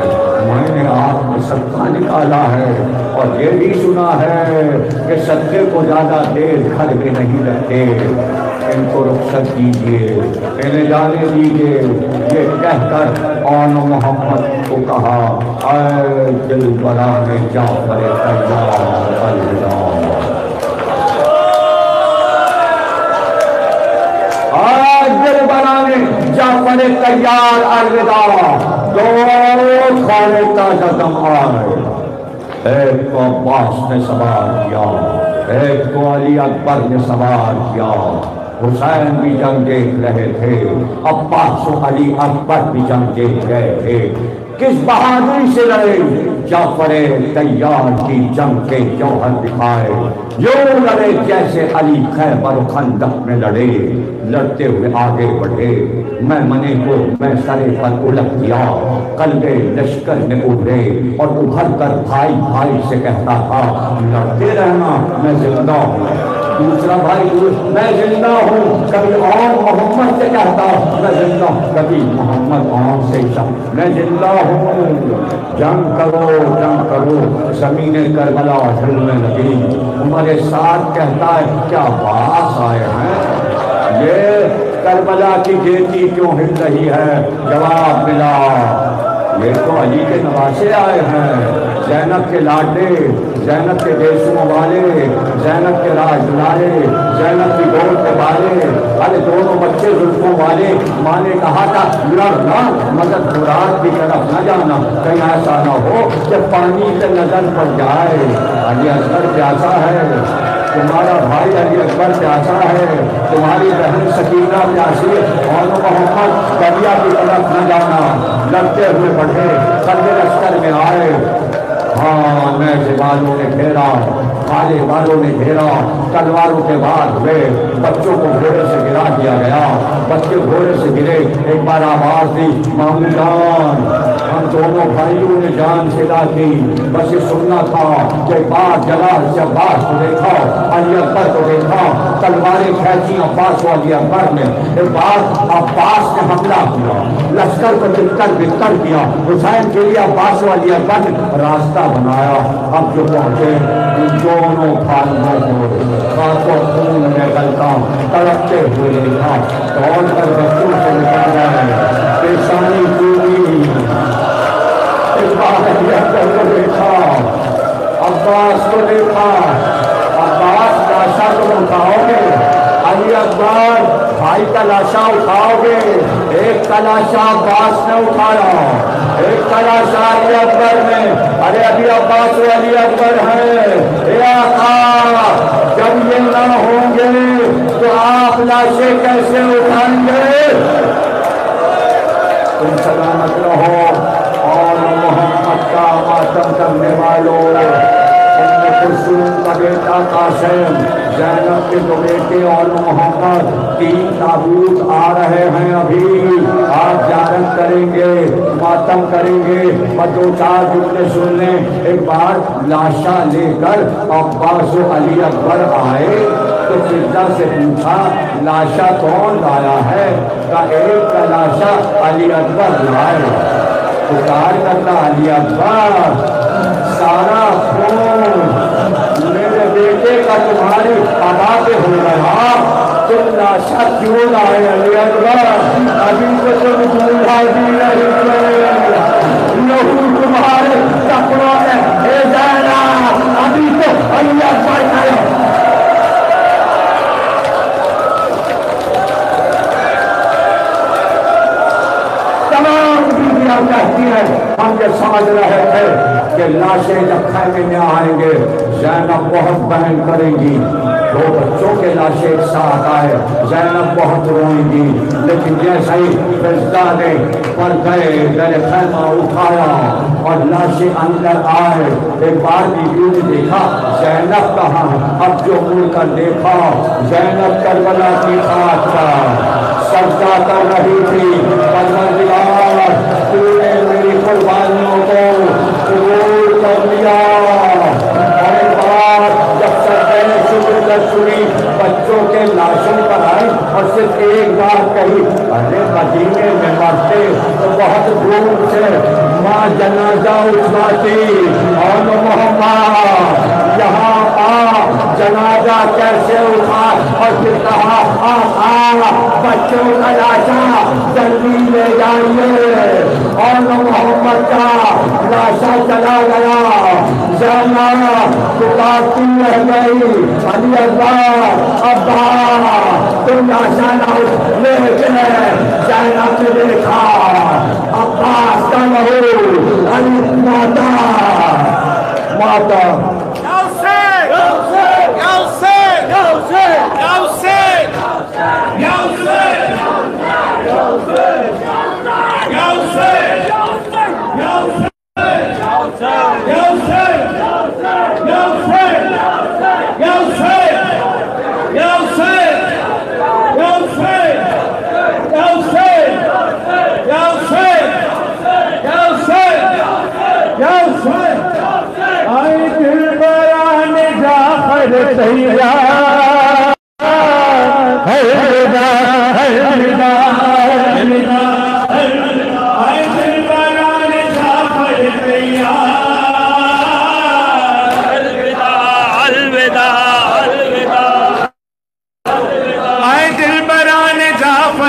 میں نے آپ کو صدقہ نکالا ہے، اور یہ بھی سنا ہے کہ صدقے کو زیادہ دیر گھر میں نہیں رکھتے، ان کو رخصت کیجیے، انہیں جانے دیجیے، یہ کہہ کر آن محمد کو کہا اے دل برا جعفر طیار الوداع، دل بنانے جعفر طیار الوداع، دو کھانے تازہ دم آئے، ایک کو عباس نے سوار کیا، ایک کو علی اکبر نے سوار کیا، حسین بھی جنگ دیکھ رہے تھے، عباس و علی اکبر بھی جنگ دیکھ رہے تھے، کس بہادری سے لڑے، جعفر طیار کی جنگ کے جوہر دکھائے، یوں لڑے جیسے علی خیبر و خندق میں لڑے، لڑتے ہوئے آگے بڑھے، میں منے کو میں سرے پر الٹ دیا، قلب لشکر میں ابھرے اور ابھر کر بھائی بھائی سے کہتا تھا لڑتے رہنا میں زندہ ہوں، دوسرا بھائی میں زندہ ہوں، کبھی اور محمد سے کہتا میں زندہ ہوں، کبھی محمد اور سے میں زندہ ہوں، جنگ کرو زمین کربلا ہلنے لگی، ہمارے ساتھ کہتا ہے کیا باس آئے ہیں، یہ کربلا کی گیتی کیوں ہل رہی ہے؟ جواب ملا یہ تو علی کے نواسے آئے ہیں، زینب کے لاڈے، زینب کے دیسوں والے، زینب کے راج دلالے، زینب کی گود کے بالے، ارے دونوں بچے زلفوں والے۔ ماں نے کہا تھا لڑنا مگر مراد کی طرف نہ جانا، کہیں ایسا نہ ہو کہ پانی سے نظر پڑ جائے۔ علی اصغر پیاسا ہے، تمہارا بھائی علی اکبر پیاسا ہے، تمہاری بہن سکینہ پیاسی ہے، اور محمد دریا کی طرف نہ جانا۔ لڑتے ہوئے بڑھے، قلب لشکر میں آئے، ہاں نیزے والوں نے گھیرا، کالے والوں نے گھیرا، تلواروں کے بعد ہوئے، بچوں کو گھوڑے سے گرا دیا گیا، بچے گھوڑے سے گرے، ایک بار آواز دی مامو جان، ہم دونوں بھائیوں نے جان چھڑا دی، بس یہ سننا تھا کہ بات جلال سے عباس کو دیکھا، علی اکبر کو دیکھا، تلواریں کھینچی عباس و علی اکبر نے، ایک بار عباس نے حملہ کیا، لشکر کو بکر کیا، حسین کے لیے عباس و علی اکبر نے راستہ بنایا۔ اب جو پہنچے ان دونوں خانوں کو خاکوں خون میں غلطا تڑپتے ہوئے دیکھا، دوڑ کر بچوں سے نکل گئے، پیشانی پوری، ایک بار علی اکبر کو دیکھا، عباس کو دیکھا، عباس لاشا تم اٹھاؤ گے؟ علی اکبر بھائی کا لاشا اٹھاؤ گے؟ ایک کا لاشا عباس نے اٹھایا، ایک کا لاشا علی اکبر نے، ارے ابھی عباس و علی اکبر ہے، اے آقا جب یہ نہ ہوں گے تو آپ لاشیں کیسے اٹھائیں گے؟ تم سلامت رہو، اور محمد کا ماتم کرنے والوں، کلثوم کا بیٹا قاسم، زینب کے دو بیٹے اور محمد، 3 تابوت آ رہے ہیں، ابھی آپ زیارت کریں گے، ماتم کریں گے، اور 2-4 جملے سن لیں۔ ایک بار لاشا لے کر عباس و علی اکبر آئے تو فضا سے پوچھا لاشا کون لایا ہے؟ کہا ایک کا لاشا علی اکبر لائے۔ پکار کرتا علی اکبر سارا خون میرے بیٹے کا تمہاری ادا پہ ہو رہا، تم لاشا کیوں لائے علی اکبر؟ ابھی تو تم بوڑھا بھی نہیں، لہو تمہارے کپڑوں میں اے زینا، ابھی تو علی اکبر کرو۔ تمام بیویاں کہتی ہیں ہم یہ سمجھ رہے تھے کہ لاشیں جب خیمے میں آئیں گے زینب بہت بہن کریں گی، 2 بچوں کے لاشیں ایک ساتھ آئے زینب بہت روئیں گی، لیکن جیسا ہی فضا نے پر گئے در خیمہ اٹھایا اور لاشیں اندر آئے، ایک بار بیوی نے دیکھا زینب کہاں، اب جو مڑ کر دیکھا زینب کربلا کی خاک پر سجدہ کر رہی تھی، پروردگار تو نے میری قربانیوں کو قبول کر لیا۔ اور ایک بار جب سجدہ نے شکر کر سنی، بچوں کے لاشوں پر آئی اور صرف ایک بار کہی ارے مدینے میں مرتے تو بہت دور سے ماں جنازہ اٹھواتی، اور محمد یہاں آ جنازہ کیسے اٹھا، اور پھر کہا بچوں کا لاشا جلدی لے جائیے، اور محمد کا لاشا چلا گیا، زینب پکارتی رہ گئی علی اکبر ابا تم لاشا نہ لے کے، زینب نے دیکھا عباس کا لہو، علی ماتا تیرا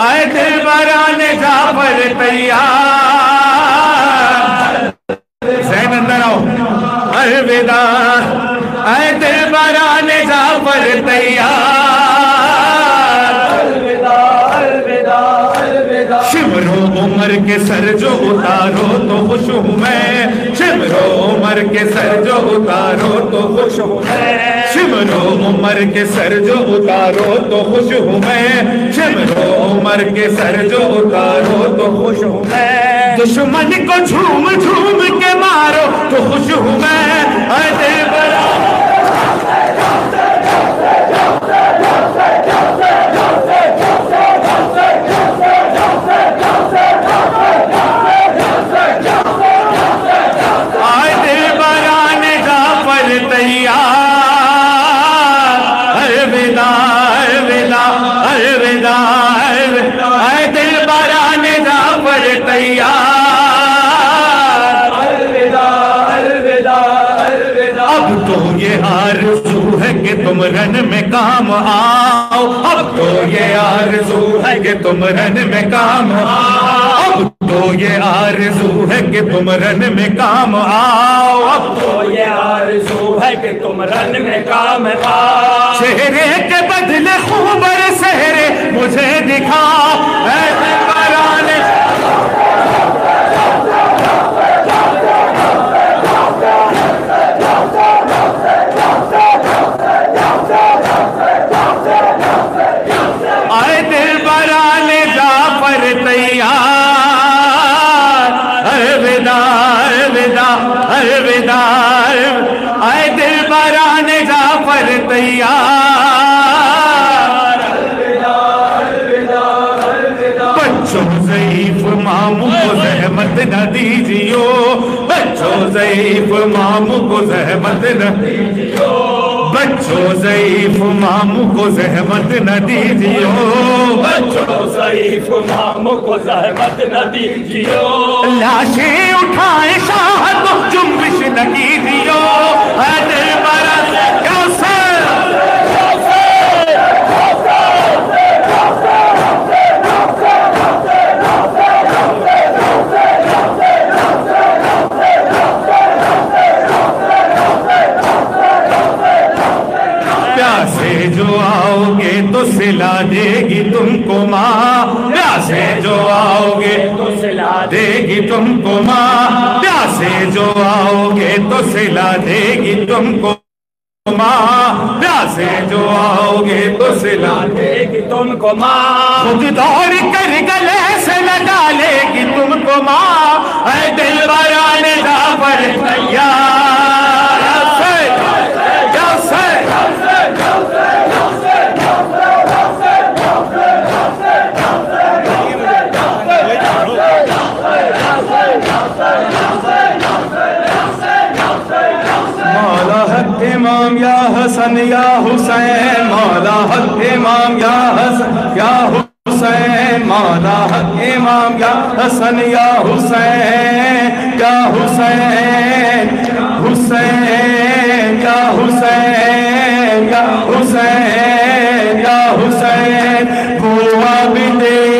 آئے دلبران جعفر تیار حسین اندر آؤ الوداع اے دلبران جعفر تیار شمر و عمر کے سر جو اتارو تو خوش ہوں میں شمر و عمر کے سر جو اتارو تو خوش ہوں میں شمر و عمر کے سر جو اتارو تو خوش ہوں میں شمر و عمر کے سر جو اتارو تو خوش ہوں میں دشمن کو جھوم جھوم کے مارو تو خوش ہوں میں اے دلبران آرزو ہے کہ تم رن میں کام آؤ اب تو یہ آرزو ہے کہ تم رن میں کام آؤ اب تو یہ آرزو ہے کہ تم رن میں کام آؤ اب تو یہ آرزو ہے کہ تم رن میں کام آؤ چہرے کے بدلے خوبر سہرے مجھے دکھاؤ اے دلبران تیار الوداع الوداع الوداع اے دلبران جعفر تیار بچوں ضعیف ماموں کو زحمت نہ دیجیو بچوں ضعیف ماموں کو زحمت نہ دیجیو بچوں ضعیف ماموں کو زحمت نہ دیجیو بچوں ضعیف ماموں کو زحمت نہ دیجیو لاشیں اٹھائیں شاہ کو جنبش نہ کیجیو اے دلبران پیاسے جو آؤ گے تو سلا دے گی تم کو ماں پیاسے جو آؤ گے تو سلا دے گی تم کو ماں پیاسے جو آؤ گے تو سلا دے گی تم کو ماں پیاسے جو آؤ گے تو سلا دے گی تم کو ماں خود دور کر گلے سے لگا لے گی تم کو ماں اے دلبران جعفر تیار مولا حق امام یا حسن یا حسین مولا حق امام یا حسن یا حسین مولا حق امام یا حسن یا حسین یا حسین حسین یا حسین یا حسین یا حسین وہ عابد